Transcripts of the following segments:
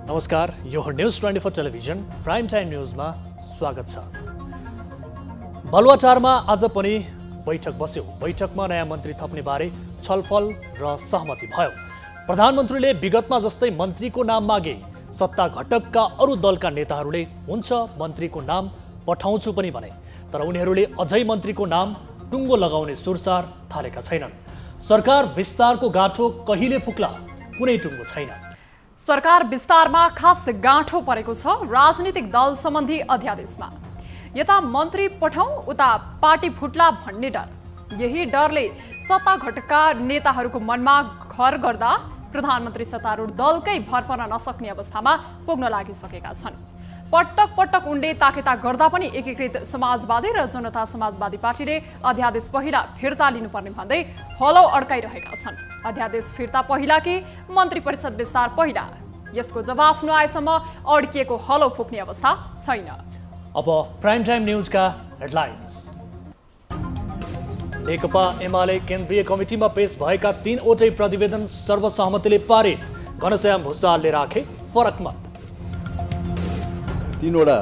नमस्कार, यो हो न्यूज 24 टेलिभिजन प्राइम टाइम न्यूजमा स्वागत छ। बलुवाटारमा आज पनि बैठक बस्यो। बैठकमा नयाँ मन्त्री थप्ने बारे छलफल र सहमति भयो। प्रधानमन्त्रीले विगतमा जस्तै मन्त्रीको नाम मागे। सत्ता घटकका अरू दलका नेताहरूले हुन्छ मन्त्रीको नाम पठाउँछु पनि भने, तर उनीहरूले अझै मन्त्रीको नाम टुङ्गो लगाउने सुरसार थालेका छैनन्। सरकार विस्तारको गाँठो कहिले फुक्ला, कुनै टुङ्गो छैन। सरकार विस्तारमा खास गाँठो परेको छ राजनीतिक दल सम्बन्धी अध्यादेशमा। यता मन्त्री पठाउँ उता पार्टी फुट्ला भन्ने डर। यही डरले सत्ता घटकका नेताहरूको मनमा घर गर्दा प्रधानमन्त्री सत्तारूढ दलकै भर पर्न नसक्ने अवस्थामा पुग्न लागिसकेका छन्। पटक पटक उनले ताकेता गर्दा पनि एकीकृत समाजवादी र जनता समाजवादी पार्टीले अध्यादेश पहिला फिर्ता लिनुपर्ने भन्दै हलो अड्काइरहेका छन्। अध्यादेश फिर्ता पहिला कि मन्त्री परिषद विस्तार पहिला, यसको जवाफ नआएसम्म अड्किएको हलो फुक्ने अवस्था छैन। अब प्राइम टाइम न्यूजका हेडलाइन्स। नेकपा एमाले केन्द्रीय कमिटीमा पेश भएका 3वटै प्रतिवेदन सर्वसहमतिले पारित। घनश्याम भुसालले राखे फरक मत। 3वटा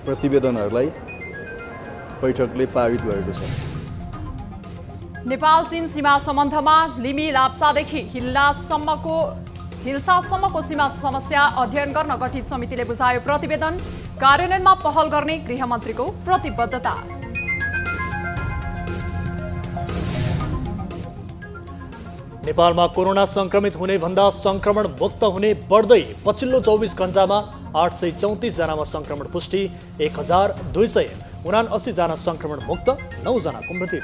प्रतिवेदनहरूलाई बैठकले पारित भएको छ। नेपाल चीन सीमा सम्बन्धमा लिमी लाप्सादेखि हिल्सासम्मको सीमा समस्या अध्ययन गर्न गठित समितिले बुझायो प्रतिवेदन। कार्यान्वयनमा पहल गर्ने गृहमन्त्रीको प्रतिबद्धता। नेपालमा कोरोना संक्रमित हुने भन्दा संक्रमण मुक्त हुने बढ्दै। पछिल्लो 24 घण्टामा 834 जनामा संक्रमण पुष्टि, 1279 जना संक्रमण मुक्त, 9 जनाको मृत्यु।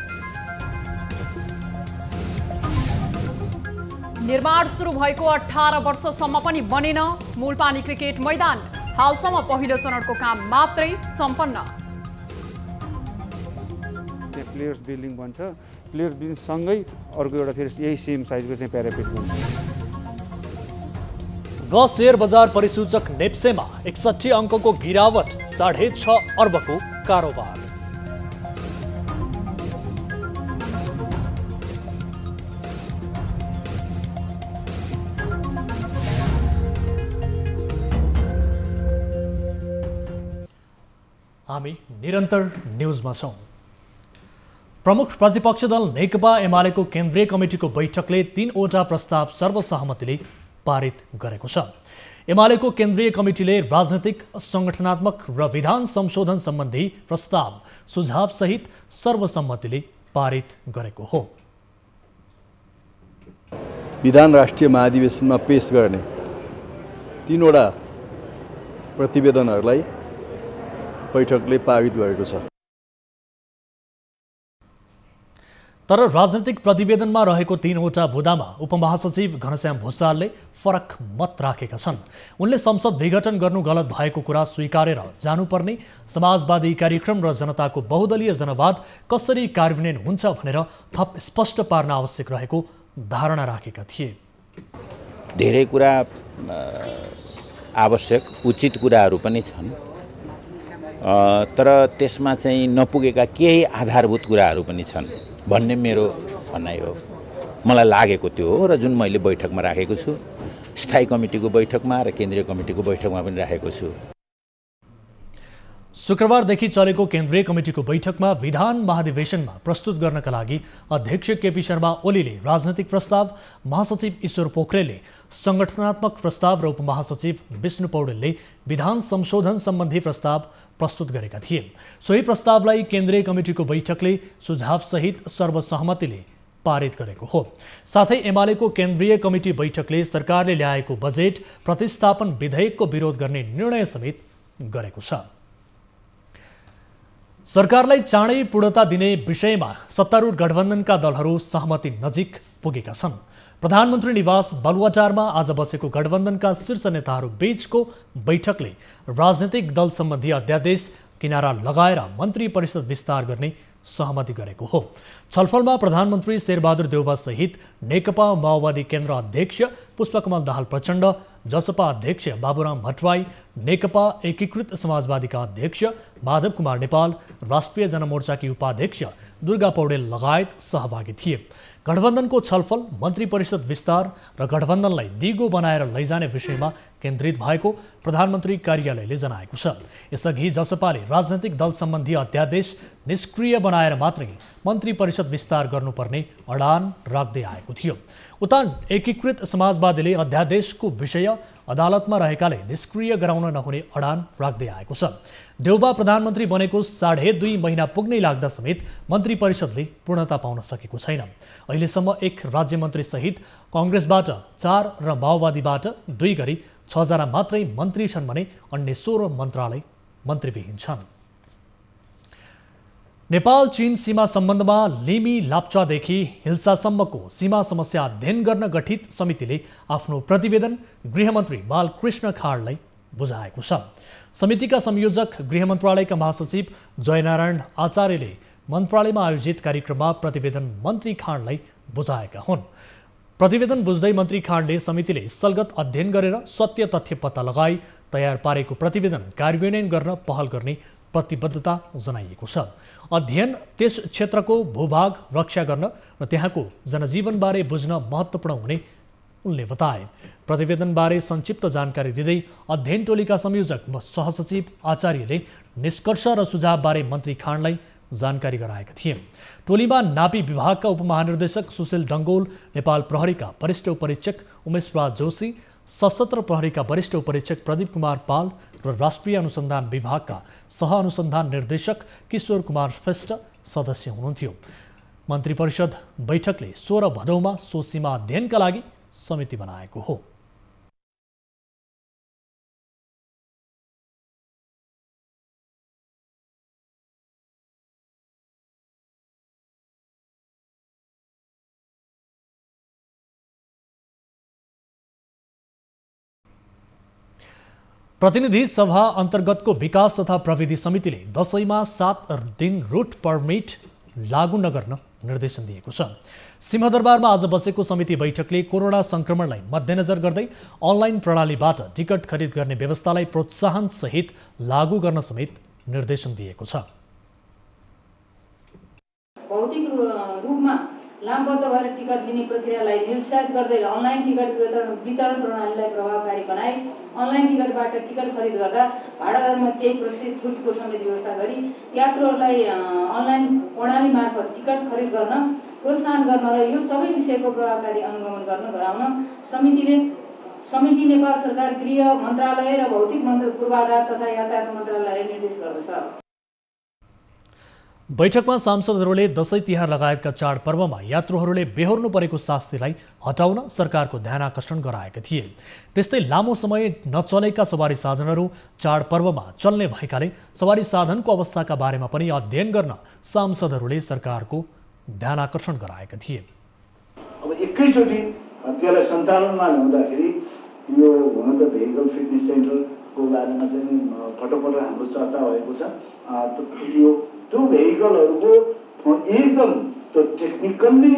निर्माण सुरु भएको 18 वर्षसम्म पनि बनेन मूलपानी क्रिकेट मैदान। हालसम्म पहिलो चरणको काम मात्रै सम्पन्न। प्लेयर्स बिल्डिङ बन्छ, प्लेयर्स बिल्डिङ सँगै अर्को एउटा फेरि यही सेम साइजको चाहिँ प्यारापेट बन्छ। र शेयर बजार परिसूचक नेप्सेमा 61 अङ्कको गिरावट, 6.5 अर्बको कारोबार। हामी निरन्तर न्यूजमा छौं। प्रमुख प्रतिपक्ष दल नेकपा एमालेको केन्द्रीय कमिटीको बैठकले 3वटा प्रस्ताव सर्वसहमतिले पारित गरेको छ। एमालेको केन्द्रीय कमिटीले राजनीतिक, संगठनात्मक र विधान संशोधन सम्बन्धी प्रस्ताव सुझाव सहित सर्वसम्मतिले पारित गरेको हो। विधान राष्ट्रिय महाधिवेशनमा पेश गर्ने 3वटा प्रतिवेदनहरूलाई बैठकले पारित गरेको छ। तर राजनीतिक प्रतिवेदनमा रहेको 3वटा बुँदामा उपमहासचिव घनश्याम भुसालले फरक मत राखेका छन्। उनले संसद विघटन गर्नु गलत भएको कुरा स्वीकारेर जानुपर्ने, समाजवादी कार्यक्रम र जनताको बहुदलीय जनवाद कसरी कार्यान्वयन हुन्छ भनेर थप स्पष्ट पार्न आवश्यक रहेको धारणा राखेका थिए। धेरै कुरा आवश्यक उचित कुराहरू पनि छन्, तर त्यसमा चाहिँ नपुगेका केही आधारभूत कुराहरू पनि छन् भन्ने मेरो भनाइ हो। मलाई लागेको त्यो हो र जुन मैले बैठकमा राखेको छु, स्थायी कमिटीको बैठकमा र केन्द्रीय कमिटीको बैठकमा पनि राखेको छु। शुक्रबारदेखि चलेको केन्द्रीय कमिटीको बैठकमा विधान महाधिवेशनमा प्रस्तुत गर्नका लागि अध्यक्ष केपी शर्मा ओलीले राजनैतिक प्रस्ताव, महासचिव ईश्वर पोखरेलले संगठनात्मक प्रस्ताव र उपमहासचिव विष्णु पौडेलले विधान संशोधन सम्बन्धी प्रस्ताव प्रस्तुत गरेका थिए। सोही प्रस्तावलाई केन्द्रीय कमिटीको बैठकले सुझावसहित सर्वसहमतिले पारित गरेको हो। साथै एमालेको केन्द्रीय कमिटी बैठकले सरकारले ल्याएको बजेट प्रतिस्थापन विधेयकको विरोध गर्ने निर्णय समेत गरेको छ। सरकारलाई चाँडै पूर्णता दिने विषयमा सत्तारूढ गठबन्धनका दलहरू सहमति नजिक पुगेका छन्। प्रधानमन्त्री निवास बलुवाटारमा आज बसेको गठबन्धनका शीर्ष नेताहरू बीचको बैठकले राजनीतिक दल सम्बन्धी अध्यादेश किनारा लगाएर मन्त्री परिषद विस्तार गर्ने सहमति गरेको हो। छलफलमा प्रधानमन्त्री शेरबहादुर देउवा सहित नेकपा माओवादी केन्द्र अध्यक्ष पुष्पकमल दाहाल प्रचण्ड, जसपा अध्यक्ष बाबुराम भट्टराई, नेकपा एकीकृत समाजवादीका अध्यक्ष माधव कुमार नेपाल, राष्ट्रिय जनमोर्चाकी उपाध्यक्ष दुर्गा पौडेल लगायत सहभागी थिए। गठबन्धनको छलफल मन्त्री परिषद विस्तार र गठबन्धनलाई दिगो बनाएर लैजाने विषयमा केन्द्रित भएको प्रधानमन्त्री कार्यालयले जनाएको छ। यसअघि जसपाले राजनैतिक दल सम्बन्धी अध्यादेश निष्क्रिय बनाएर मात्रै मन्त्री परिषद विस्तार गर्नुपर्ने अडान राख्दै आएको थियो। उता एकीकृत समाजवादीले अध्यादेशको विषय अदालतमा रहेकाले निष्क्रिय गराउन नहुने अडान राख्दै आएको छ। देउबा प्रधानमन्त्री बनेको 2.5 महिना पुग्नै लाग्दा समेत मन्त्री परिषदले पूर्णता पाउन सकेको छैन। अहिलेसम्म 1 राज्यमन्त्री सहित कांग्रेसबाट 4 र माओवादीबाट 2 गरी 6 जना मात्रै मन्त्री छन् भने अन्य 16 मन्त्रालय मन्त्रीविहीन छन्। नेपाल चीन सीमा सम्बन्धमा लिमी लाप्चादेखि हिल्सासम्मको सीमा समस्या अध्ययन गर्न गठित समितिले आफ्नो प्रतिवेदन गृहमन्त्री बालकृष्ण खाडलाई बुझाएको छ। समितिका संयोजक गृह मन्त्रालयका महासचिव जयनारायण आचार्यले मन्त्रालयमा आयोजित कार्यक्रममा प्रतिवेदन मन्त्री खाडलाई बुझाएका हुन्। प्रतिवेदन बुझ्दै मन्त्री खाडले समितिले स्थलगत अध्ययन गरेर सत्य तथ्य पत्ता लगाई तयार पारेको प्रतिवेदन कार्यान्वयन गर्न पहल गर्ने प्रतिबद्धता जनाइएको छ। अध्ययन त्यस क्षेत्रको भूभाग रक्षा गर्न र त्यहाँको जनजीवनबारे बुझ्न महत्त्वपूर्ण हुने उनले बताए। प्रतिवेदनबारे संक्षिप्त जानकारी दिँदै अध्ययन टोलीका संयोजक सहसचिव आचार्यले निष्कर्ष र सुझावबारे मन्त्री खाडलाई जानकारी गराएका थिए। टोलीमा नापी विभागका उपमहानिर्देशक सुशील डङ्गोल, नेपाल प्रहरीका वरिष्ठ उपरीक्षक उमेश राज जोशी, सशस्त्र प्रहरीका वरिष्ठ उपरीक्षक प्रदीप कुमार पाल र राष्ट्रिय अनुसन्धान विभागका सह अनुसन्धान निर्देशक किशोर कुमार श्रेष्ठ सदस्य हुनुहुन्थ्यो। मन्त्री परिषद बैठकले 16 भदौमा सो सीमा अध्ययनका लागि समिति बनाएको हो। प्रतिनिधि सभा अन्तर्गतको विकास तथा प्रविधि समितिले दशैंमा 7 दिन रुट पर्मिट लागू नगर्न निर्देशन दिएको छ। सिंहदरबारमा आज बसेको समिति बैठकले कोरोना संक्रमणलाई मध्यनजर गर्दै अनलाइन प्रणालीबाट टिकट खरिद गर्ने व्यवस्थालाई प्रोत्साहन सहित लागू गर्न समेत निर्देशन दिएको छ। भौतिक रूपमा लामबद्ध भएर टिकट लिने प्रक्रियालाई निरुत्साहित गर्दै अनलाइन टिकट वितरण प्रणालीलाई प्रभावकारी बनाई अनलाइन टिकटबाट टिकट खरिद गर्दा भाडादरमा केही प्रतिशत छुटको समेत व्यवस्था गरी यात्रुहरूलाई अनलाइन प्रणाली मार्फत टिकट खरिद गर्न प्रोत्साहन गर्न र यो सबै विषयको प्रभावकारी अनुगमन गर्न गराउन समिति नेपाल सरकार गृह मन्त्रालय र भौतिक पूर्वाधार तथा यातायात मन्त्रालयले निर्देश गर्दछ। बैठकमा सांसदहरूले दशैं तिहार लगायतका चाडपर्वमा यात्रुहरूले बेहोर्नु परेको शास्तिलाई हटाउन सरकारको ध्यान आकर्षण गराएका थिए। त्यस्तै लामो समय नचलेका सवारी साधनहरू चाडपर्वमा चल्ने भएकाले सवारी साधनको अवस्थाका बारेमा पनि अध्ययन गर्न सांसदहरूले सरकारको ध्यान आकर्षण गराएका थिए। अब एकैचोटि त्यसलाई सञ्चालनमा ल्याउँदाखेरि यो हुन त भेहिकल फिटनेस सेन्टरको बारेमा चाहिँ पटक हाम्रो चर्चा भएको छ। त्यो भेहिकलहरूको एकदम त्यो टेक्निकल्ली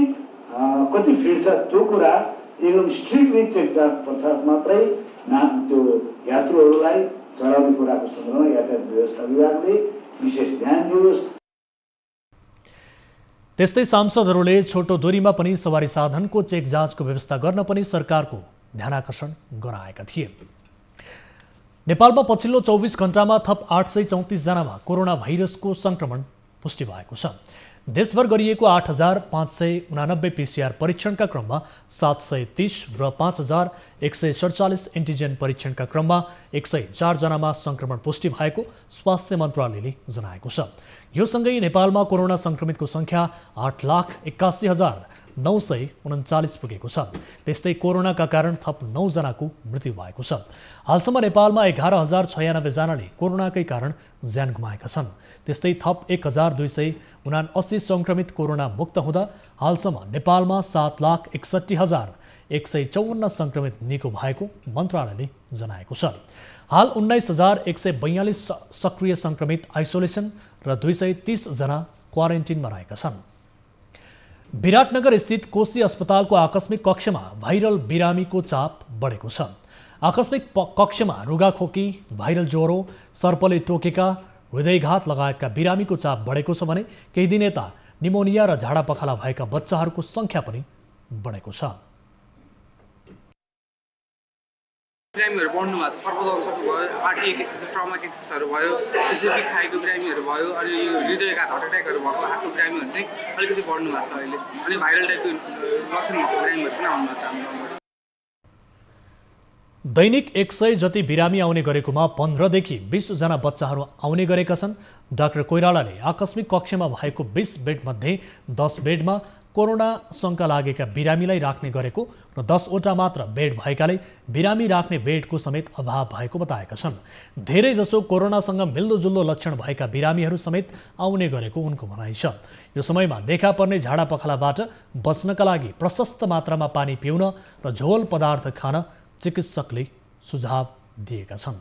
कति फिट छ त्यो कुरा एकदम स्ट्रिक्टली चेक जाँच पश्चात मात्रै त्यो यात्रुहरूलाई चढाउने कुराको सन्दर्भमा यातायात व्यवस्था विभागले विशेष ध्यान दियोस्। त्यस्तै सांसदहरूले छोटो दूरीमा पनि सवारी साधनको चेक जाँचको व्यवस्था गर्न पनि सरकारको ध्यानाकर्षण गराएका थिए। नेपालमा पछिल्लो 24 घण्टामा थप 834 जनामा कोरोना भाइरसको संक्रमण पुष्टि भएको छ। देशभर गरिएको 8589 पीसीआर परीक्षणका क्रममा 730 र 5147 एन्टिजेन परीक्षणका क्रममा 104 जनामा संक्रमण पुष्टि भएको स्वास्थ्य मन्त्रालयले जनाएको छ। यो सँगै नेपालमा कोरोना संक्रमितको संख्या 8,81,939 पुगेको छ। त्यस्तै कोरोनाका कारण थप 9 जनाको मृत्यु भएको छ। हालसम्म नेपालमा 11,096 जनाले कोरोनाकै कारण ज्यान गुमाएका छन्। त्यस्तै थप 1,279 संक्रमित कोरोना मुक्त हुँदा हालसम्म नेपालमा 7,61,154 संक्रमित निको भएको मन्त्रालयले जनाएको छ। हाल 19,142 सक्रिय संक्रमित आइसोलेसन र 230 जना क्वारेन्टिनमा रहेका छन्। विराटनगर स्थित कोशी अस्पतालको आकस्मिक कक्षमा भाइरल बिरामीको चाप बढेको छ। आकस्मिक कक्षमा रुगाखोकी, भाइरल ज्वरो, सर्पले टोकेका, हृदयघात लगायतका बिरामीको चाप बढेको छ भने केही दिन यता निमोनिया र झाडापखाला भएका बच्चाहरूको सङ्ख्या पनि बढेको छ। बिरामीहरू बढ्नु भएको छ, सर्पदंशको भयो, आरटीए केसेस, ट्रमा केसेसहरू भयो, एसिडी खाएको बिरामीहरू भयो, अनि यो हृदयका हार्ट एट्याकहरू भएको आएको बिरामीहरू चाहिँ अलिकति बढ्नु भएको छ अहिले, अनि भाइरल टाइपको लक्षण भएको बिरामीहरू पनि आउनु भएको छ हाम्रो। दैनिक 100 जति बिरामी आउने गरेकोमा 15 देखि 20 जना बच्चाहरू आउने गरेका छन्। डाक्टर कोइरालाले आकस्मिक कक्षमा भएको 20 बेड मध्ये 10 बेडमा कोरोना शंका लागेका बिरामीलाई राख्ने गरेको र 10 वटा मात्र बेड भएकाले बिरामी राख्ने बेडको समेत अभाव भएको बताएका छन्। धेरै जसो कोरोनासँग मिल्दोजुल्दो लक्षण भएका बिरामीहरू समेत आउने गरेको उनको भनाइ छ। यो समयमा देखा पर्ने झाडापखालाबाट बच्नका लागि प्रशस्त मात्रामा पानी पिउन र झोल पदार्थ खान चिकित्सकले सुझाव दिएका छन्।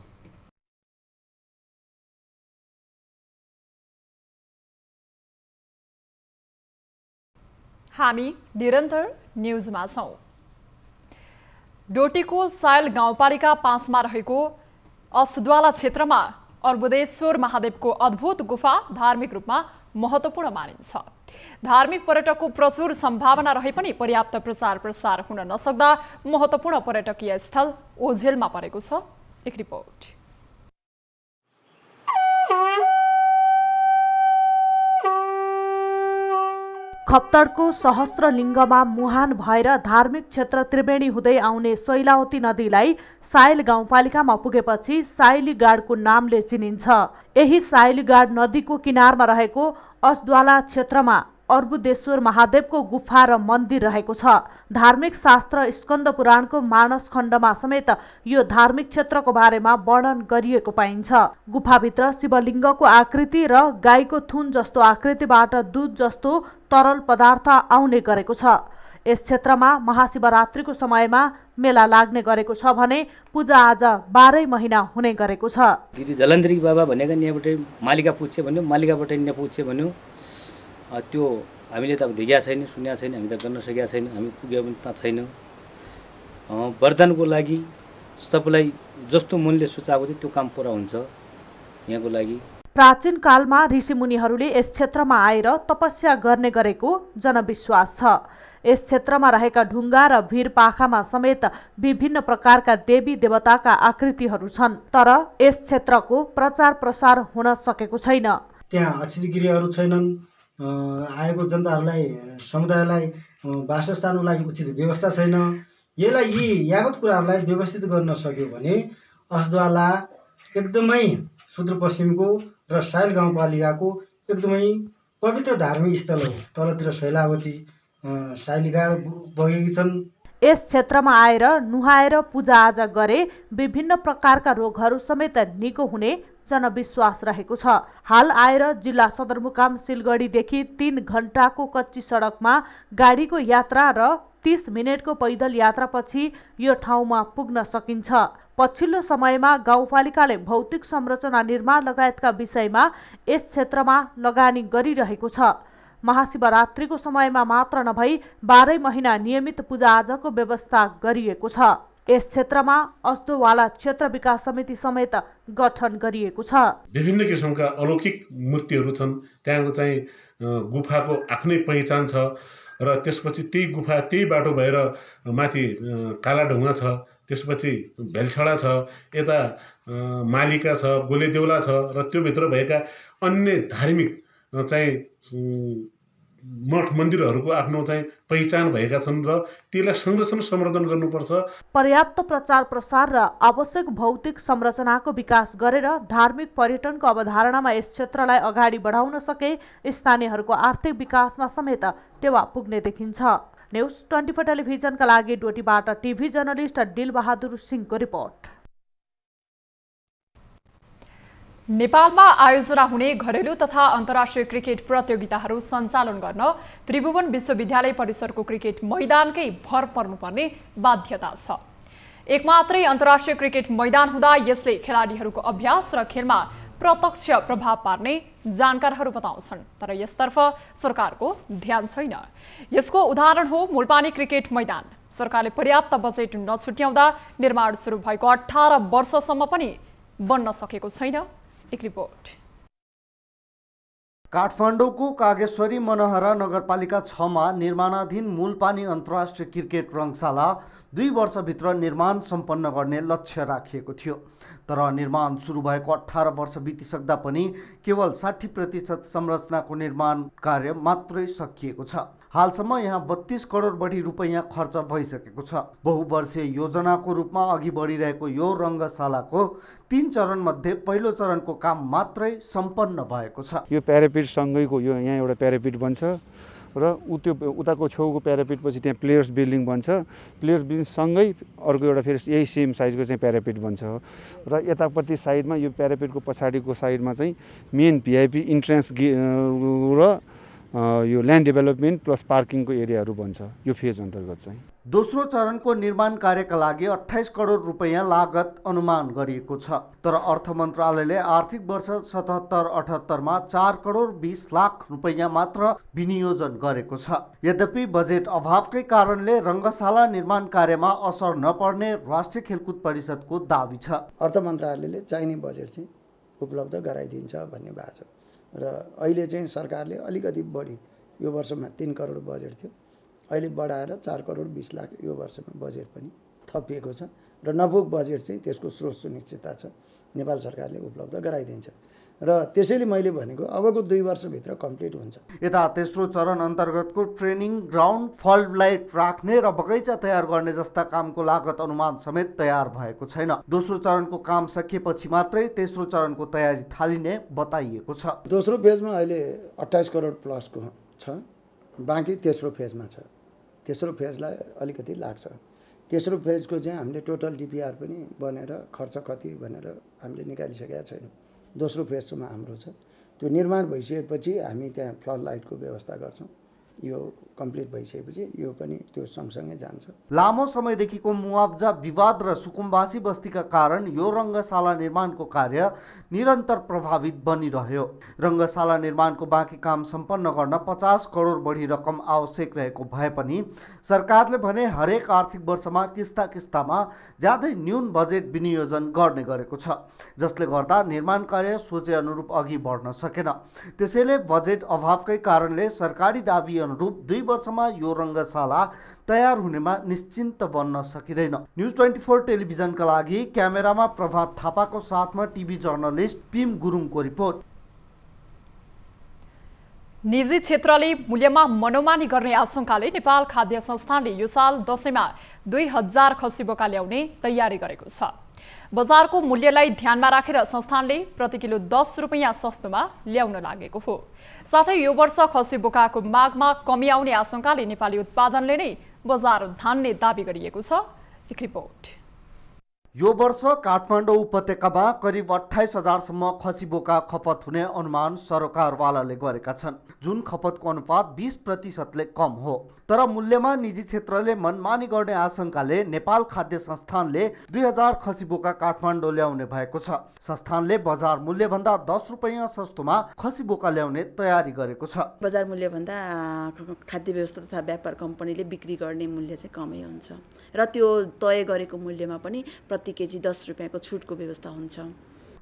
हामी निरन्तर न्यूजमा छौं। डोटीको सायल गाउँपालिका 5 मा रहेको असद्वाला क्षेत्रमा अर्बुदेश्वर महादेवको अद्भुत गुफा धार्मिक रूपमा महत्त्वपूर्ण मानिन्छ। धार्मिक पर्यटकको प्रचुर सम्भावना रहे पनि पर्याप्त प्रचार प्रसार हुन नसक्दा महत्त्वपूर्ण पर्यटकीय स्थल ओझेलमा परेको छ। एक रिपोर्ट। खप्तडको सहस्त्रलिङ्गमा मुहान भएर धार्मिक क्षेत्र त्रिवेणी हुँदै आउने शैलावती नदीलाई सायल गाउँपालिकामा पुगेपछि साइलीगाडको नामले चिनिन्छ। यही साइलीगाड नदीको किनारमा रहेको असद्वाला क्षेत्रमा अर्बुदेश्वर महादेवको गुफा र मन्दिर रहेको छ। धार्मिक शास्त्र स्कन्द पुराणको मानस खण्डमा समेत यो धार्मिक क्षेत्रको बारेमा वर्णन गरिएको पाइन्छ। गुफाभित्र शिवलिङ्गको आकृति र गाईको थुन जस्तो आकृतिबाट दूध जस्तो तरल पदार्थ आउने गरेको छ। यस क्षेत्रमा महाशिवरात्रिको समयमा मेला लाग्ने गरेको छ भने पूजाआजा 12 महिना हुने गरेको छ। जलन्धरी बाबा भनेका यहाँबाट मालिका पुज्छ भन्यो, मालिकाबाट यहाँ पुज्छ भन्यो। त्यो हामीले त देखेका छैन, सुनेका छैन, हामी त गर्न सकेका छैन, हामी पुग्यो पनि त छैन। वरदानको लागि सबैलाई जस्तो मनले सोचेको थियो त्यो काम पुरा हुन्छ यहाँको लागि। प्राचीन कालमा ऋषिमुनिहरूले यस क्षेत्रमा आएर तपस्या गर्ने गरेको जनविश्वास छ। यस क्षेत्रमा रहेका ढुङ्गा र भिरपाखामा समेत विभिन्न प्रकारका देवी देवताका आकृतिहरू छन्, तर यस क्षेत्रको प्रचार प्रसार हुन सकेको छैन। त्यहाँ अतिथिगृहहरू छैनन्, आएको जनताहरूलाई समुदायलाई वासस्थानको लागि उचित व्यवस्था छैन। यी यावत कुराहरूलाई व्यवस्थित गर्न सक्यो भने असद्वाला एकदमै सुदूरपश्चिमको र सायल गाउँपालिकाको एकदमै पवित्र धार्मिक स्थल हो। तलतिर शैलावती साइलीगाड बगेकी छन्। यस क्षेत्रमा आएर नुहाएर पूजाआजा गरे विभिन्न प्रकारका रोगहरू समेत निको हुने जनविश्वास रहेको छ। हाल आएर जिल्ला सदरमुकाम सिलगढीदेखि 3 घण्टाको कच्ची सडकमा गाडीको यात्रा र 30 मिनेटको पैदल यात्रापछि यो ठाउँमा पुग्न सकिन्छ। पछिल्लो समयमा गाउँपालिकाले भौतिक संरचना निर्माण लगायतका विषयमा यस क्षेत्रमा लगानी गरिरहेको छ। महाशिवरात्रिको समयमा मात्र नभई 12 महिना नियमित पूजाआजाको व्यवस्था गरिएको छ। यस क्षेत्रमा असद्वाला क्षेत्र विकास समिति समेत गठन गरिएको छ। विभिन्न किसिमका अलौकिक मूर्तिहरू छन्। त्यहाँको चाहिँ गुफाको आफ्नै पहिचान छ र त्यसपछि त्यही गुफा त्यही बाटो भएर माथि कालाढुङ्गा छ, त्यसपछि भेलछडा छ, यता मालिका छ, गोलेदेउला छ र त्यो भित्र भएका अन्य धार्मिक चाहिँ मठ मन्दिरहरूको आफ्नो चाहिँ पहिचान भएका छन् र त्यसलाई संरक्षण संवर्धन गर्नुपर्छ। पर्याप्त प्रचार प्रसार र आवश्यक भौतिक संरचनाको विकास गरेर धार्मिक पर्यटनको अवधारणामा यस क्षेत्रलाई अगाडि बढाउन सके स्थानीयहरूको आर्थिक विकासमा समेत टेवा पुग्ने देखिन्छ। न्यूज 24 टेलिभिजनका लागि डोटीबाट टिभी जर्नलिस्ट दिलबहादुर सिंहको रिपोर्ट। नेपालमा आयोजना हुने घरेलु तथा अन्तर्राष्ट्रिय क्रिकेट प्रतियोगिताहरू सञ्चालन गर्न त्रिभुवन विश्वविद्यालय परिसरको क्रिकेट मैदानकै भर पर्नुपर्ने बाध्यता छ। एक मात्रै अन्तर्राष्ट्रिय क्रिकेट मैदान हुँदा यसले खेलाडीहरूको अभ्यास र खेलमा प्रत्यक्ष प्रभाव पार्ने जानकारहरू बताउँछन्, तर यसतर्फ सरकारको ध्यान छैन। यसको उदाहरण हो मूलपानी क्रिकेट मैदान। सरकारले पर्याप्त बजेट नछुट्याउँदा निर्माण सुरु भएको 18 वर्षसम्म पनि बन्न सकेको छैन। एक रिपोर्ट। काठमाडौँको कागेश्वरी मनोहरा नगरपालिका 6मा निर्माणाधीन मूलपानी अन्तर्राष्ट्रिय क्रिकेट रङशाला 2 वर्षभित्र निर्माण सम्पन्न गर्ने लक्ष्य राखिएको थियो। तर निर्माण सुरु भएको 18 वर्ष बितिसक्दा पनि केवल 60% संरचनाको निर्माण कार्य मात्रै सकिएको छ। हालसम्म यहाँ 32 करोड बढी रुपैयाँ खर्च भइसकेको छ। बहुवर्षीय योजनाको रूपमा अघि बढिरहेको यो रङ्गशालाको 3 चरणमध्ये पहिलो चरणको काम मात्रै सम्पन्न भएको छ। यो प्यारापिट सँगैको यो यहाँ एउटा प्यारापिट बन्छ र उताको छेउको प्यारापिटपछि त्यहाँ प्लेयर्स बिल्डिङ बन्छ। प्लेयर्स बिल्डिङ सँगै अर्को एउटा फेरि यही सेम साइजको चाहिँ प्यारापिट बन्छ र यतापट्टि साइडमा यो प्यारापिटको पछाडिको साइडमा चाहिँ मेन भिआइपी इन्ट्रेन्स र यो ल्यान्ड डेभलपमेन्ट प्लस पार्किङको एरियाहरू बन्छ यो फेज अन्तर्गत चाहिँ। दोस्रो चरणको निर्माण कार्यका लागि 28 करोड रुपैयाँ लागत अनुमान गरिएको छ। तर अर्थ मन्त्रालयले आर्थिक वर्ष 77-78 मा 4 करोड 20 लाख रुपैयाँ मात्र विनियोजन गरेको छ। यद्यपि बजेट अभावकै कारणले रङ्गशाला निर्माण कार्यमा असर नपर्ने राष्ट्रिय खेलकुद परिषदको दाबी छ। अर्थ मन्त्रालयले चाहिने बजेट चाहिँ उपलब्ध गराइदिन्छ भन्ने भएको छ र अहिले चाहिँ सरकारले अलिकति बढी यो वर्षमा 3 करोड बजेट थियो, अहिले बढाएर 4 करोड 20 लाख यो वर्षमा बजेट पनि थपिएको छ र नपुग बजेट चाहिँ त्यसको स्रोत सुनिश्चितता छ, नेपाल सरकारले उपलब्ध गराइदिन्छ र त्यसैले मैले भनेको अबको 2 वर्षभित्र कम्प्लिट हुन्छ। यता तेस्रो चरण अन्तर्गतको ट्रेनिङ ग्राउन्ड, फल्ड लाइट राख्ने र बगैँचा तयार गर्ने जस्ता कामको लागत अनुमान समेत तयार भएको छैन। दोस्रो चरणको काम सकिएपछि मात्रै तेस्रो चरणको तयारी थालिने बताइएको छ। दोस्रो फेजमा अहिले 28 करोड प्लसको छ, बाँकी तेस्रो फेजमा छ। तेस्रो फेजलाई अलिकति लाग्छ। तेस्रो फेजको चाहिँ हामीले टोटल डिपिआर पनि बनेर खर्च कति भनेर हामीले निकालिसकेका छैनौँ। दोस्रो फेजसम्म हाम्रो छ। त्यो निर्माण भइसकेपछि हामी त्यहाँ फ्लड लाइटको व्यवस्था गर्छौँ। यो कम्प्लिट भइसकेपछि यो पनि त्यो सँगसँगै जान्छ। लामो समयदेखिको मुआवजा विवाद र सुकुम्बासी बस्तीका कारण यो रङ्गशाला निर्माणको कार्य निरन्तर प्रभावित बनिरह्यो। रङ्गशाला निर्माणको बाँकी काम सम्पन्न गर्न 50 करोड बढी रकम आवश्यक रहेको भए पनि सरकारले भने हरेक आर्थिक वर्षमा किस्ता किस्तामा ज्यादै न्यून बजेट विनियोजन गर्ने गरेको छ, जसले गर्दा निर्माण कार्य सोचे अनुरूप अघि बढ्न सकेन। त्यसैले बजेट अभावकै कारणले सरकारी दाबी अनुरूप 2 वर्षमा यो रङ्गशाला तयार हुनेमा निश्चिन्त बन्न सकिँदैन। न्युज 24 टेलिभिजनका लागि क्यामेरामा प्रभात थापाको साथमा टिभी जर्नलिस्ट पिम गुरुङको रिपोर्ट। निजी क्षेत्रले मूल्यमा मनोमानी गर्ने आशंकाले नेपाल खाद्य संस्थानले यो साल दशैंमा 2000 खसी बोका ल्याउने तयारी गरेको छ। बजारको मूल्यलाई ध्यानमा राखेर संस्थानले प्रति किलो 10 रुपैयाँ सस्तोमा ल्याउन लागेको हो। साथै यो वर्ष खसी बोकाको मागमा कमी आउने आशंकाले नेपाली उत्पादनले नै बजार धान्ने दाबी गरिएको छ। एक रिपोर्ट। यो वर्ष काठमाडौँ उपत्यकामा करिब 28,000 सम्म खसी बोका खपत हुने अनुमान सरकारवालाले गरेका छन्, जुन खपतको अनुपात 20%ले कम हो। तर मूल्यमा निजी क्षेत्रले मनमानी गर्ने आशंकाले नेपाल खाद्य संस्थानले 2000 खसी बोका काठमाडौँ ल्याउने भएको छ। संस्थानले बजार मूल्यभन्दा 10 रुपैयाँ सस्तोमा खसी बोका ल्याउने तयारी गरेको छ। बजार मूल्यभन्दा खाद्य व्यवस्था तथा व्यापार कम्पनीले बिक्री गर्ने मूल्य चाहिँ कमै हुन्छ र त्यो तय गरेको मूल्यमा पनि प्रति केजी 10 रुपैयाँको छुटको व्यवस्था हुन्छ।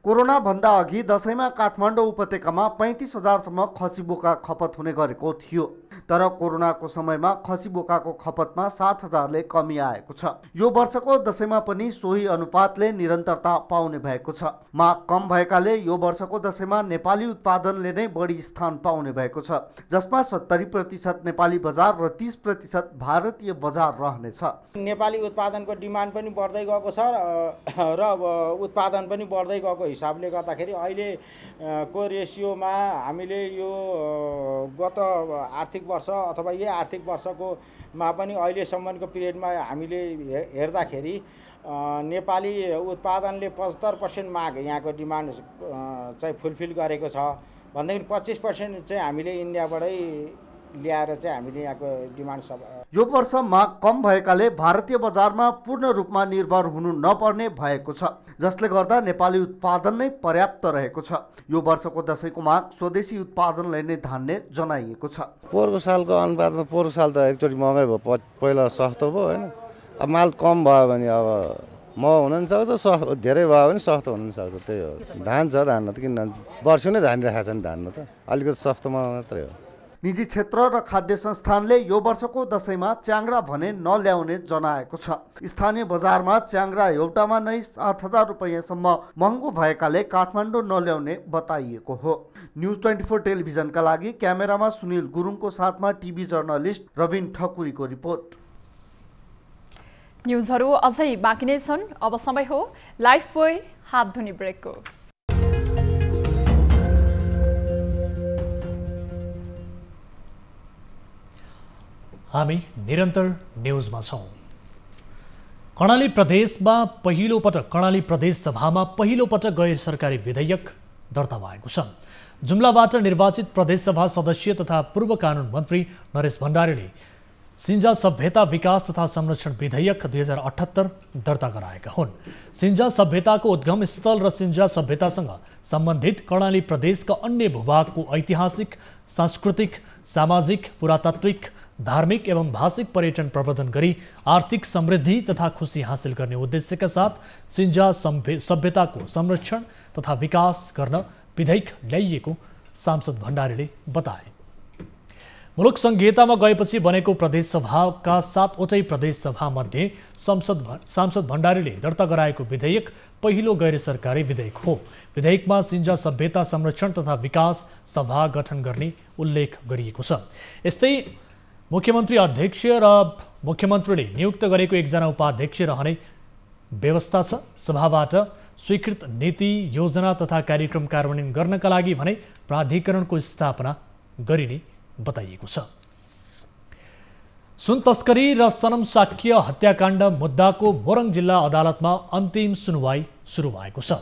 कोरोना भन्दा अघि दशैंमा काठमाडौँ उपत्यकामा 35,000 सम्म खसी बोका खपत हुने गरेको थियो। तर कोरोनाको समयमा खसी बोकाको खपतमा 7,000ले कमी आएको छ। यो वर्षको दशैंमा पनि सोही अनुपातले निरन्तरता पाउने भएको छ। माग कम भएकाले यो वर्षको दशैंमा नेपाली उत्पादनले नै बढी स्थान पाउने भएको छ, जसमा 70% नेपाली बजार र 30% भारतीय बजार रहनेछ। नेपाली उत्पादनको डिमान्ड पनि बढ्दै गएको छ र उत्पादन पनि बढ्दै गएको हिसाबले गर्दाखेरि अहिलेको रेसियोमा हामीले यो गत आर्थिक वर्ष अथवा यही आर्थिक वर्षकोमा पनि अहिलेसम्मको पिरियडमा हामीले हेर्दाखेरि नेपाली उत्पादनले 75% माग यहाँको डिमान्ड चाहिँ फुलफिल गरेको छ भन्दाखेरि 25% चाहिँ हामीले इन्डियाबाटै ल्याएर चाहिँ हामीले यहाँको डिमान्ड सब। यो वर्ष माग कम भएकाले भारतीय बजारमा पूर्ण रूपमा निर्भर हुनु नपर्ने भएको छ, जसले गर्दा नेपाली उत्पादन नै पर्याप्त रहेको छ। यो वर्षको दशैंको माग स्वदेशी उत्पादनलाई नै धान्ने जनाइएको छ। पोहोरको सालको अनुपातमा पोहोरको साल त एकचोटि महँगै भयो, पहिला सस्तो भयो हैन। अब माल कम भयो भने अब म हुन सक्छ धेरै भयो भने सस्तो हुन सक्छ, त्यही हो। धान छ, धान त किन वर्षौ नै धान राखेको छ नि, धान त अलिकति सस्तोमा मात्रै हो। निजी क्षेत्र र खाद्य संस्थानले यो वर्षको दशैंमा च्याङ्ग्रा भने नल्याउने जनाएको छ। स्थानीय बजारमा च्याङ्ग्रा एउटामा नै 7,000 रुपैयाँसम्म महँगो भएकाले काठमाडौँ नल्याउने बताइएको हो। न्युज 24 टेलिभिजनका लागि क्यामेरामा सुनिल गुरुङको साथमा टिभी जर्नलिस्ट रविन ठकुरीको रिपोर्ट। न्युजहरू अझै बाँकी नै छन्। अब समय हो लाइफ बोय हात धुने ब्रेकको। हामी निरन्तर न्युजमा छौं। कर्णाली प्रदेशमा कर्णाली प्रदेश सभामा पहिलो पटक गैर सरकारी विधेयक दर्ता भएको छ। जुम्लाबाट निर्वाचित प्रदेश सभा सदस्य तथा पूर्व कानुन मन्त्री नरेश भण्डारीले सिन्जा सभ्यता विकास तथा संरक्षण विधेयक 2078 दर्ता गराएका हुन्। सिन्जा सभ्यताको उद्गम स्थल र सिन्जा सभ्यतासँग सम्बन्धित कर्णाली प्रदेशका अन्य भूभागको ऐतिहासिक, सांस्कृतिक, सामाजिक, पुरातात्विक, धार्मिक एवं भाषिक पर्यटन प्रवर्धन गरी आर्थिक समृद्धि तथा खुशी हासिल गर्ने उद्देश्यका साथ सिन्जा सभ्यताको संरक्षण तथा विकास गर्न विधेयक ल्याइएको सांसद भण्डारीले बताए। मुलुक संघीयतामा गएपछि बनेको प्रदेश सभाका 7वटै प्रदेश सभा मध्ये सांसद भण्डारीले दर्ता गराएको विधेयक पहिलो गैर सरकारी विधेयक हो। विधेयकमा सिन्जा सभ्यता संरक्षण तथा विकास सभा गठन गर्ने उल्लेख गरिएको छ। यस्तै मुख्यमन्त्री अध्यक्ष र मुख्यमन्त्रीले नियुक्त गरेको एकजना उपाध्यक्ष रहने व्यवस्था छ। सभाबाट स्वीकृत नीति, योजना तथा कार्यक्रम कार्यान्वयन गर्नका लागि भने प्राधिकरणको स्थापना गरिने बताइएको छ। सुन तस्करी र सनम साक्य हत्याकाण्ड मुद्दाको मोरङ जिल्ला अदालतमा अन्तिम सुनवाई सुरु भएको छ।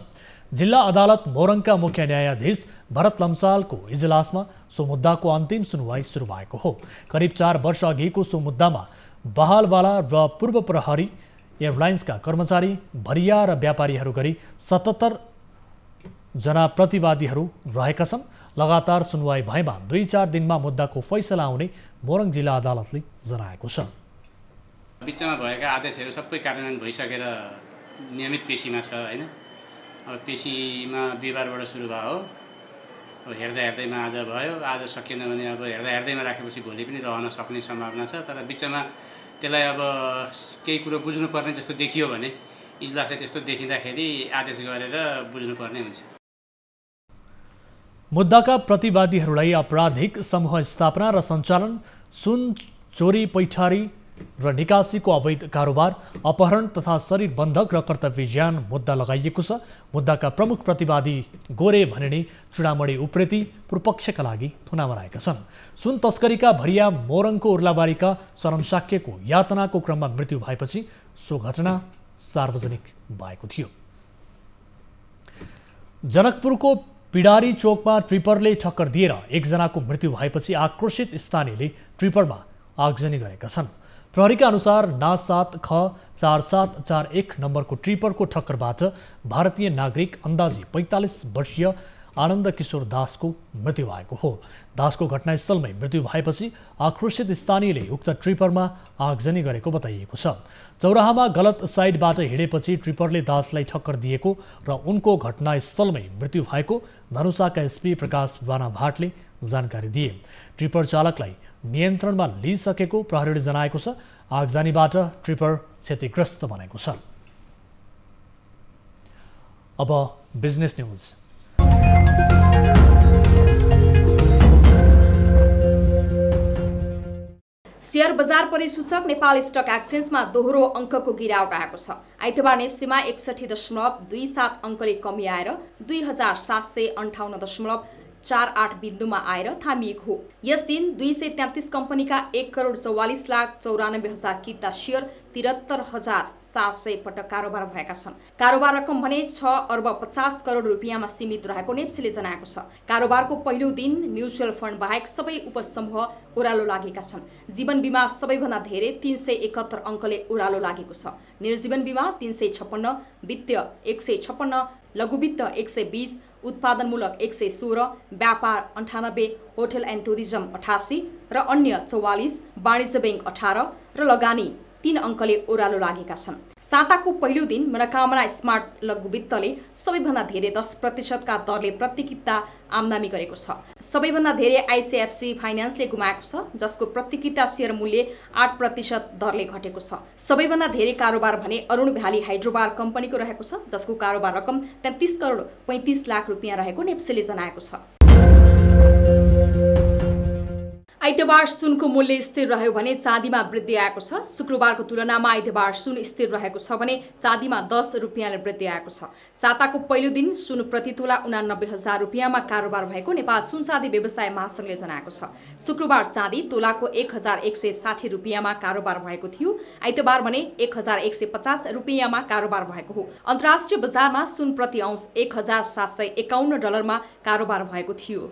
जिल्ला अदालत मोरङका मुख्य न्यायाधीश भरत लम्सालको इजलासमा सो मुद्दाको अन्तिम सुनवाई सुरु भएको हो। करिब 4 वर्ष अघिको सो मुद्दामा बहालवाला र पूर्व प्रहरी एयरलाइन्सका कर्मचारी, भरिया र व्यापारीहरू गरी 77 जना प्रतिवादीहरू रहेका छन्। लगातार सुनवाई भएमा 2-4 दिनमा मुद्दाको फैसला आउने मोरङ जिल्ला अदालतले जनाएको छ। बिचमा भएका आदेशहरू सबै कार्यान्वयन भइसकेर नियमित पेशीमा छ हैन। अब पेशीमा बिहिबारबाट सुरु भयो, अब हेर्दैमा आज भयो, आज सकिएन भने अब हेर्दैमा राखेपछि भोलि पनि रहन सक्ने सम्भावना छ। तर बिचमा त्यसलाई अब केही कुरो बुझ्नुपर्ने जस्तो देखियो भने इजलासले त्यस्तो देखिँदाखेरि आदेश गरेर बुझ्नुपर्ने हुन्छ। मुद्दाका प्रतिवादीहरूलाई आपराधिक समूह स्थापना र सञ्चालन, सुन चोरी, पैठारी र निकासीको अवैध कारोबार, अपहरण तथा शरीर बन्धक र कर्तव्यज्ञान मुद्दा लगाइएको छ। मुद्दाका प्रमुख प्रतिवादी गोरे भनिने चुडामणी उप्रेती पूर्वपक्षका लागि थुना बनाएका छन्। सुन तस्करीका भरिया मोरङको उर्लाबारीका सनम साक्यको यातनाको क्रममा मृत्यु भएपछि सो घटना सार्वजनिक भएको थियो। जनकपुरको पिडारी चोकमा ट्रिपरले ठक्कर दिएर एकजनाको मृत्यु भएपछि आक्रोशित स्थानीयले ट्रिपरमा आगजनी गरेका छन्। प्रहरीका अनुसार ना7 ख 4741 नम्बरको ट्रिपरको ठक्करबाट भारतीय नागरिक अन्दाजी 45 वर्षीय आनन्द किशोर दासको मृत्यु भएको हो। दासको घटनास्थलमै मृत्यु भएपछि आक्रोशित स्थानीयले उक्त ट्रिपरमा आगजनी गरेको बताइएको छ। चौराहामा गलत साइडबाट हिँडेपछि ट्रिपरले दासलाई ठक्कर दिएको र उनको घटनास्थलमै मृत्यु भएको धनुषाका एसपी प्रकाश राणा भाटले जानकारी दिए। ट्रिपर चालकलाई नियन्त्रणमा लिइसकेको प्रहरीले जनाएको छ। आगजनीबाट ट्रिपर क्षतिग्रस्त बनेको छ। अब बिजनेस न्युज। शेयर बजार परिसूचक नेपाल स्टक एक्सचेन्जमा दोहोरो अङ्कको गिरावट आएको छ। आइतबार नेप्सीमा 61.27 अङ्कले कमी आएर 2758.48 बिन्दुमा आएर थामिएको हो। यस दिन 233 कम्पनीका 1,44,94,000 किता शेयर 73,700 पटक कारोबार भएका छन्। कारोबार रकम भने 6,50 करोड रुपियाँमा सीमित रहेको नेप्सीले जनाएको छ। कारोबारको पहिलो दिन म्युचुअल फन्ड बाहेक सबै उपसमूह ओह्रालो लागेका छन्। जीवन बीमा सबैभन्दा धेरै 371 अङ्कले ओह्रालो लागेको छ। निर्जीवन बीमा 356, वित्तीय 156, लघुवित्त 120, उत्पादनमूलक 116, व्यापार 98, होटल एन्ड टुरिज्म 88 र अन्य 44, वाणिज्य बैंक 18 र लगानी 3 अङ्कले ओह्रालो लागेका छन्। साताको पहिलो दिन मनोकामना स्मार्ट लघु वित्तले सबैभन्दा धेरै 10% का दरले प्रतिकिता आम्दानी गरेको छ। सबैभन्दा धेरै आइसिएफसी फाइनान्सले गुमाएको छ, जसको प्रतिकिता सेयर मूल्य 8% दरले घटेको छ। सबैभन्दा धेरै कारोबार भने अरुण भ्याली हाइड्रोबार कम्पनीको रहेको छ, जसको कारोबार रकम 33 करोड 35 लाख रुपियाँ रहेको नेप्सेले जनाएको छ। आइतबार सुनको मूल्य स्थिर रह्यो भने चाँदीमा वृद्धि आएको छ। शुक्रबारको तुलनामा आइतबार सुन स्थिर रहेको छ भने चाँदीमा 10 रुपियाँले वृद्धि आएको छ। साताको पहिलो दिन सुन प्रति तोला 89,000 रुपियाँमा कारोबार भएको नेपाल सुन चाँदी व्यवसाय महासंघले जनाएको छ। शुक्रबार चाँदी तोलाको 1,160 रुपियाँमा कारोबार भएको थियो। आइतबार भने 1,150 रुपियाँमा कारोबार भएको हो। अन्तर्राष्ट्रिय बजारमा सुन प्रति औंस $1,751 कारोबार भएको थियो।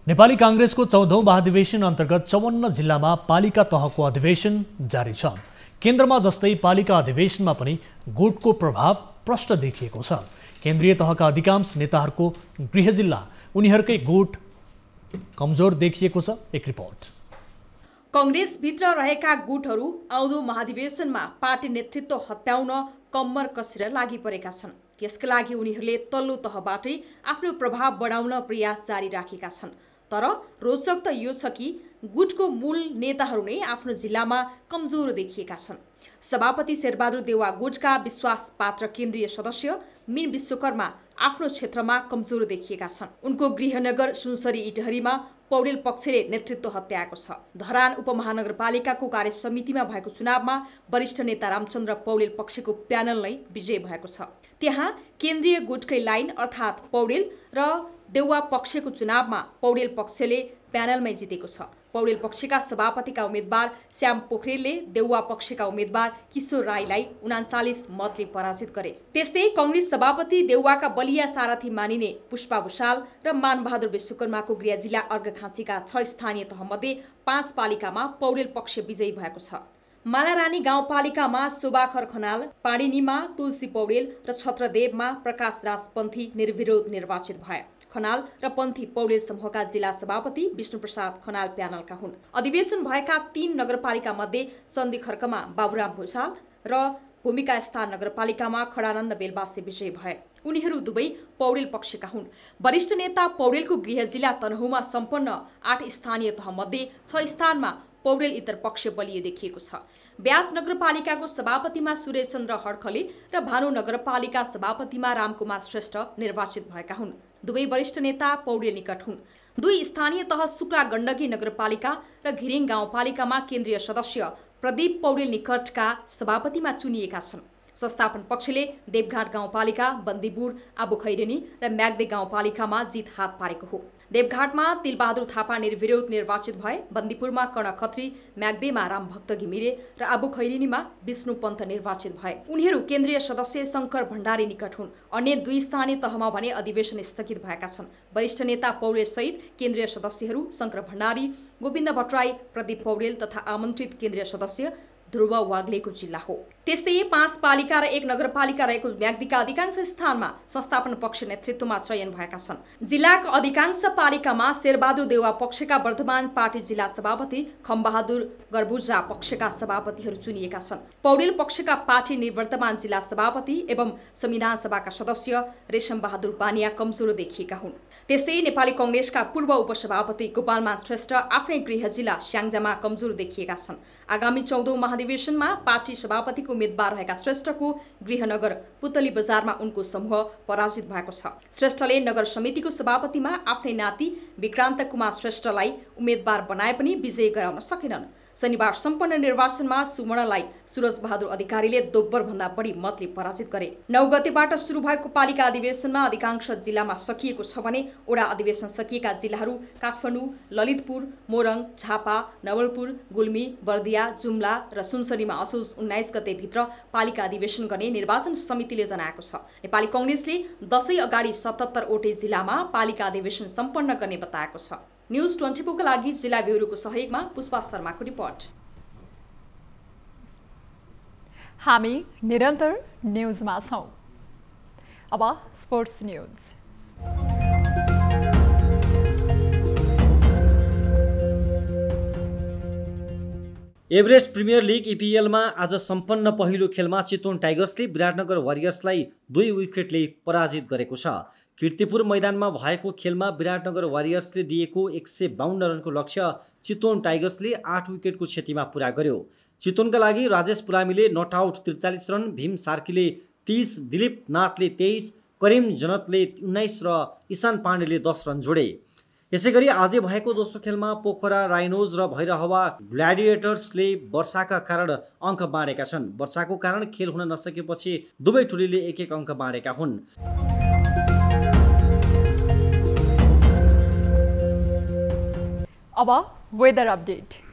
नेपाली कांग्रेसको 14औं महाधिवेशन अन्तर्गत 54 जिल्लामा पालिका तहको अधिवेशन जारी छ। केन्द्रमा जस्तै पालिका अधिवेशनमा पनि गुटको प्रभाव प्रष्ट देखिएको छ। केन्द्रीय तहका अधिकांश नेताहरूको गृह जिल्ला उनीहरूकै गुट कमजोर देखिएको छ। एक रिपोर्ट। कांग्रेसभित्र रहेका गुटहरू आउँदो महाधिवेशनमा पार्टी नेतृत्व हत्याउन कम्मर कसेर लागि परेका छन्। त्यसका लागि उनीहरूले तल्लो तहबाटै आफ्नो प्रभाव बढाउन प्रयास जारी राखेका छन्। तर रोचक त यो छ कि गुटको मूल नेताहरू नै आफ्नो जिल्लामा कमजोर देखिएका छन्। सभापति शेरबहादुर देउवा गुटका विश्वास पात्र केन्द्रीय सदस्य मीन विश्वकर्मा आफ्नो क्षेत्रमा कमजोर देखिएका छन्। उनको गृहनगर सुनसरी इटहरीमा पौडेल पक्षले नेतृत्व हत्याएको छ। धरान उपमहानगरपालिकाको कार्य समितिमा भएको चुनावमा वरिष्ठ नेता रामचन्द्र पौडेल पक्षको प्यानल नै विजयी भएको छ। त्यहाँ केन्द्रीय गुटकै लाइन अर्थात् पौडेल र देउवा पक्षको चुनावमा पौडेल पक्षले प्यानलमै जितेको छ। पौडेल पक्षका सभापतिका उम्मेद्वार श्याम पोखरेलले देउवा पक्षका उम्मेद्वार किशोर राईलाई 39 मतले पराजित गरे। त्यस्तै कांग्रेस सभापति देउवाका बलिया सारथी मानिने पुष्पा भुषाल र मानबहादुर विश्वकर्माको गृह जिल्ला अर्घखाँसीका 6 स्थानीय तहमध्ये 5 पालिकामा पौडेल पक्ष विजयी भएको छ। मालारानी गाउँपालिकामा शोभाखर खनाल, पाणिनीमा तुलसी पौडेल र छत्रदेवमा प्रकाश राज पन्थी निर्विरोध निर्वाचित भए। खनाल र पन्थी पौडेल समूहका जिल्ला सभापति विष्णुप्रसाद खनाल प्यानलका हुन्। अधिवेशन भएका 3 नगरपालिका मध्ये सन्धि खर्कमा बाबुराम भुषाल र भूमिका स्थान नगरपालिकामा खडानन्द बेलबासे विजयी भए। उनीहरू दुवै पौडेल पक्षका हुन्। वरिष्ठ नेता पौडेलको गृह जिल्ला तनहुमा सम्पन्न 8 स्थानीय तहमध्ये 6 स्थानमा पौडेल इतर पक्ष बलियो देखिएको छ। ब्यास नगरपालिकाको सभापतिमा सुरेश चन्द्र हड्खले र भानु नगरपालिका सभापतिमा रामकुमार श्रेष्ठ निर्वाचित भएका हुन्। दुवै वरिष्ठ नेता पौडेल निकट हुन्। 2 स्थानीय तह सुक्ला गण्डकी नगरपालिका र घिरिङ गाउँपालिकामा केन्द्रीय सदस्य प्रदीप पौडेल निकटका सभापतिमा चुनिएका छन्। संस्थापन पक्षले देवघाट गाउँपालिका, बन्दीपुर, आबु खैरेनी र म्याग्दे गाउँपालिकामा जित हात पारेको हो। देवघाटमा तिलबहादुर थापा निर्विरोध निर्वाचित भए। बन्दीपुरमा कर्ण खत्री, म्याग्देमा रामभक्त घिमिरे र आबु खैरेनीमा विष्णु पन्थ निर्वाचित भए। उनीहरू केन्द्रीय सदस्य शंकर भण्डारी निकट हुन्। अन्य 2 स्थानीय तहमा भने अधिवेशन स्थगित भएका छन्। वरिष्ठ नेता पौडेल सहित केन्द्रीय सदस्यहरू शंकर भण्डारी, गोविन्द भट्टराई, प्रदीप पौडेल तथा आमन्त्रित केन्द्रीय सदस्य ध्रुव वाग्लेको जिल्ला हो। त्यस्तै 5 पालिका र 1 नगरपालिका रहेको म्याग्दीका अधिकांश स्थानमा संस्थापन पक्ष नेतृत्वमा चयन भएका छन्। जिल्लाका अधिकांश पालिकामा शेरबहादुर देउवा पक्षका वर्तमान पार्टी जिल्ला सभापति खम्बहादुर गर्बुजा पक्षका सभापतिहरू चुनिएका छन्। पौडेल पक्षका पार्टी निवर्तमान जिल्ला सभापति एवं संविधान सभाका सदस्य रेशम बहादुर पानिया कमजोर देखिएका हुन्। त्यस्तै नेपाली कांग्रेसका पूर्व उपसभापति गोपालमान श्रेष्ठ आफ्नै गृह जिल्ला स्याङ्जामा कमजोर देखिएका छन्। आगामी 14औं महाधिवेशनमा पार्टी सभापतिको उम्मेद्वार रहेका श्रेष्ठको गृहनगर पुतली बजारमा उनको समूह पराजित भएको छ। श्रेष्ठले नगर समितिको सभापतिमा आफ्नै नाति विक्रान्त कुमार श्रेष्ठलाई उम्मेद्वार बनाए पनि विजय गराउन सकेनन्। शनिबार सम्पन्न निर्वाचनमा सुवर्णलाई सुरज बहादुर अधिकारीले दोब्बर भन्दा बढी मतले पराजित गरे। 9 गतेबाट सुरु भएको पालिका अधिवेशनमा अधिकांश जिल्लामा सकिएको छ भने ओडा अधिवेशन सकिएका जिल्लाहरू काठमाडौँ, ललितपुर, मोरङ, झापा, नवलपुर, गुल्मी, बर्दिया, जुम्ला र सुनसरीमा असोज 19 गते भित्र पालिका अधिवेशन गर्ने निर्वाचन समितिले जनाएको छ। नेपाली कांग्रेसले दशैं अगाडि 77 वटै जिल्लामा पालिका अधिवेशन सम्पन्न गर्ने बताएको छ। न्यूज 24 का लागि जिल्ला ब्युरोको सहयोगमा पुष्पा शर्माको रिपोर्ट। हामी निरन्तर न्यूजमा छौं। अब sports news. Everest premier league इपिएलमा आज सम्पन्न पहिलो खेलमा चितवन टाइगर्सले विराटनगर वारियर्सलाई 2 विकेटले पराजित गरेको छ। कीर्तिपुर मैदानमा भएको खेलमा विराटनगर वारियर्सले दिएको 152 रनको लक्ष्य चितवन टाइगर्सले 8 विकेटको क्षतिमा पुरा गर्यो। चितवनका लागि राजेश पुलामीले नट आउट 43 रन, भीम सार्कीले 30, दिलीप नाथले 23, करिम जनतले 19 र ईशान पाण्डेले 10 रन जोडे। यसैगरी आजै भएको दोस्रो खेलमा पोखरा राइनोज र भैरहवा ग्ल्याडिएटर्सले वर्षाका कारण अङ्क बाँडेका छन्। वर्षाको कारण खेल हुन नसकेपछि दुवै टोलीले 1-1 अङ्क बाँडेका हुन्। अब वेदर अपडेट।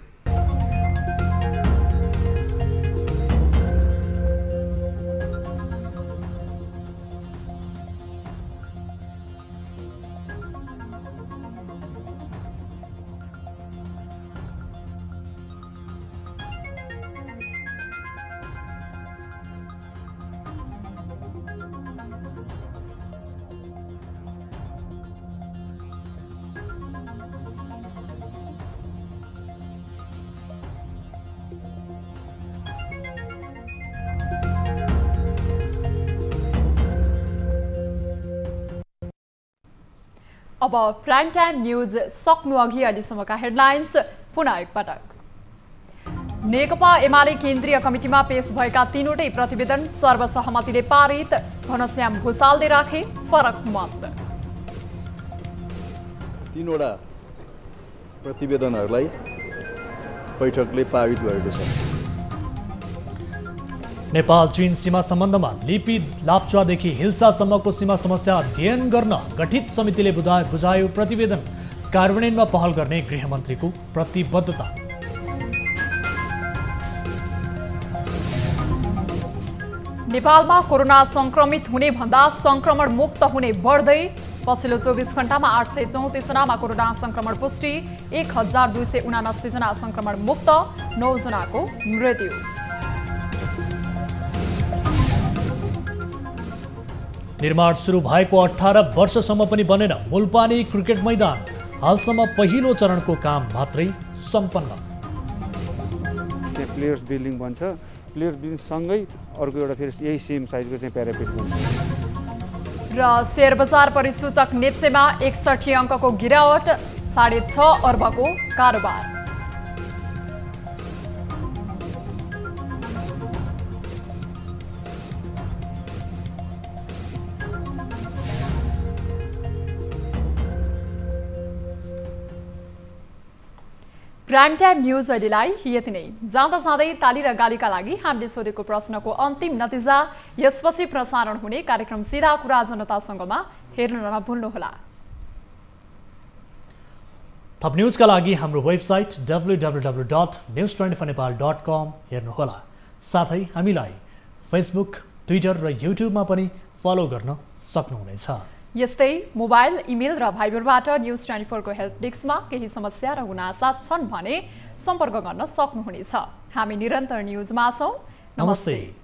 अब प्राइम टाइम न्यूज सक्नु अघि अहिलेसम्मका हेडलाइन्स पुनः एकपटक। नेकपा एमाले केन्द्रीय कमिटीमा पेश भएका 3वटै प्रतिवेदन सर्वसहमतिले पारित, घनश्याम भूषालले राखे फरक मत। 3वटा प्रतिवेदनहरूलाई बैठकले पारित भएको छ। नेपाल चीन सीमा सम्बन्धमा लिपि लाप्चादेखि हिल्सासम्मको सीमा समस्या अध्ययन गर्न गठित समितिले बुझायो प्रतिवेदन, कार्यान्वयनमा पहल गर्ने गृहमन्त्रीको प्रतिबद्धता। नेपालमा कोरोना संक्रमित हुने भन्दा संक्रमण मुक्त हुने बढ्दै, पछिल्लो 24 घण्टामा 834 जनामा कोरोना संक्रमण पुष्टि, 1279 जना संक्रमण मुक्त, 9 जनाको मृत्यु। निर्माण सुरु भएको 18 वर्षसम्म पनि बनेन मुलपानी क्रिकेट मैदान, हालसम्म पहिलो चरणको काम मात्रै सम्पन्न। त्यहाँ प्लेयर्स बिल्डिङ बन्छ, प्लेयर्स बिल्डिङ सँगै अर्को एउटा फेरि यही सेम साइजको चाहिँ प्यारापिट बन्छ। र शेयर बजार परिसूचक नेप्सेमा 61 अङ्कको गिरावट, 6.5 अर्बको कारोबार। प्राइम टाइम न्यूज अहिलेलाई यति नै। जाँदा जाँदै ताली र गालीका लागि हामीले सोधेको प्रश्नको अन्तिम नतिजा यसपछि प्रसारण हुने कार्यक्रम सीधा कुरा जनतासँगमा हेर्न नभुल्नुहोला। थप न्यूजका लागि हाम्रो वेबसाइट www.news24nepal.com हेर्नुहोला। साथै हामीलाई फेसबुक, ट्विटर र युट्युबमा पनि फलो गर्न सक्नुहुनेछ। यस्तै मोबाइल, इमेल र भाइबरबाट न्यूज 24 को हेल्प डेस्कमा केही समस्या र गुनासा छन् भने सम्पर्क गर्न सक्नुहुनेछ। हामी निरन्तर न्यूजमा छौं। नमस्ते।